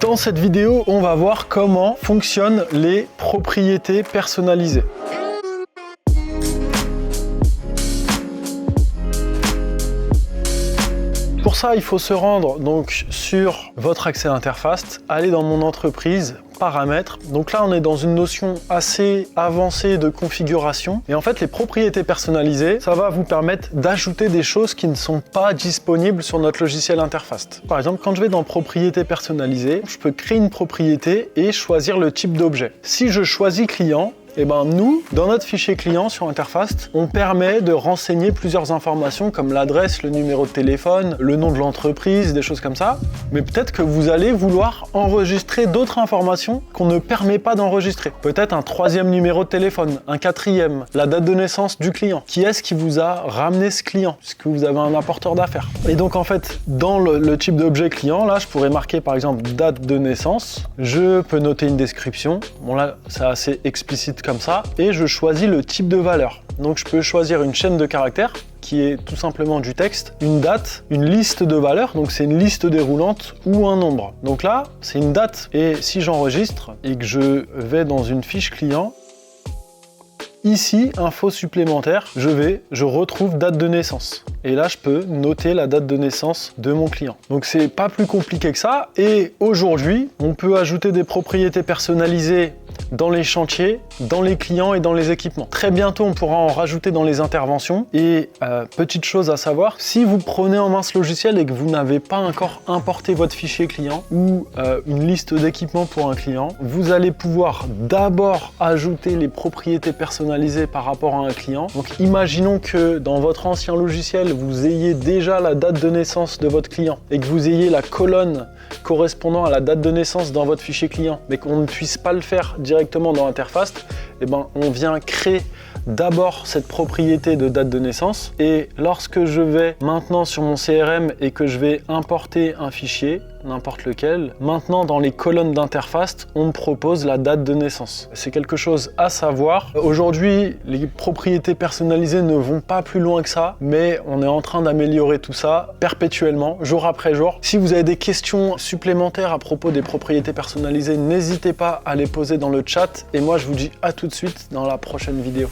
Dans cette vidéo, on va voir comment fonctionnent les propriétés personnalisées. Pour ça, il faut se rendre donc sur votre accès interface, aller dans mon entreprise, paramètres. Donc là, on est dans une notion assez avancée de configuration. Et en fait, les propriétés personnalisées, ça va vous permettre d'ajouter des choses qui ne sont pas disponibles sur notre logiciel interface. Par exemple, quand je vais dans propriétés personnalisées, je peux créer une propriété et choisir le type d'objet. Si je choisis client, et nous, dans notre fichier client sur interface, on permet de renseigner plusieurs informations comme l'adresse, le numéro de téléphone, le nom de l'entreprise, des choses comme ça. Mais peut-être que vous allez vouloir enregistrer d'autres informations qu'on ne permet pas d'enregistrer. Peut-être un troisième numéro de téléphone, un quatrième, la date de naissance du client. Qui est-ce qui vous a ramené ce client? Puisque vous avez un apporteur d'affaires. Et donc en fait, dans le type d'objet client, là, je pourrais marquer par exemple date de naissance. Je peux noter une description. Bon là, c'est assez explicite comme ça, et je choisis le type de valeur. Donc je peux choisir une chaîne de caractères qui est tout simplement du texte, une date, une liste de valeurs, donc c'est une liste déroulante ou un nombre. Donc là, c'est une date, et si j'enregistre et que je vais dans une fiche client, ici, info supplémentaire, je retrouve date de naissance. Et là, je peux noter la date de naissance de mon client. Donc, c'est pas plus compliqué que ça. Et aujourd'hui, on peut ajouter des propriétés personnalisées dans les chantiers, dans les clients et dans les équipements. Très bientôt, on pourra en rajouter dans les interventions. Et petite chose à savoir, si vous prenez en main ce logiciel et que vous n'avez pas encore importé votre fichier client ou une liste d'équipements pour un client, vous allez pouvoir d'abord ajouter les propriétés personnalisées par rapport à un client. Donc, imaginons que dans votre ancien logiciel, vous ayez déjà la date de naissance de votre client et que vous ayez la colonne correspondant à la date de naissance dans votre fichier client, mais qu'on ne puisse pas le faire directement dans l'interface, on vient créer d'abord cette propriété de date de naissance, et lorsque je vais maintenant sur mon CRM et que je vais importer un fichier, n'importe lequel, maintenant dans les colonnes d'interface, on me propose la date de naissance. C'est quelque chose à savoir. Aujourd'hui, les propriétés personnalisées ne vont pas plus loin que ça, mais on est en train d'améliorer tout ça perpétuellement, jour après jour. Si vous avez des questions supplémentaires à propos des propriétés personnalisées, n'hésitez pas à les poser dans le chat, et moi je vous dis à tout de suite dans la prochaine vidéo.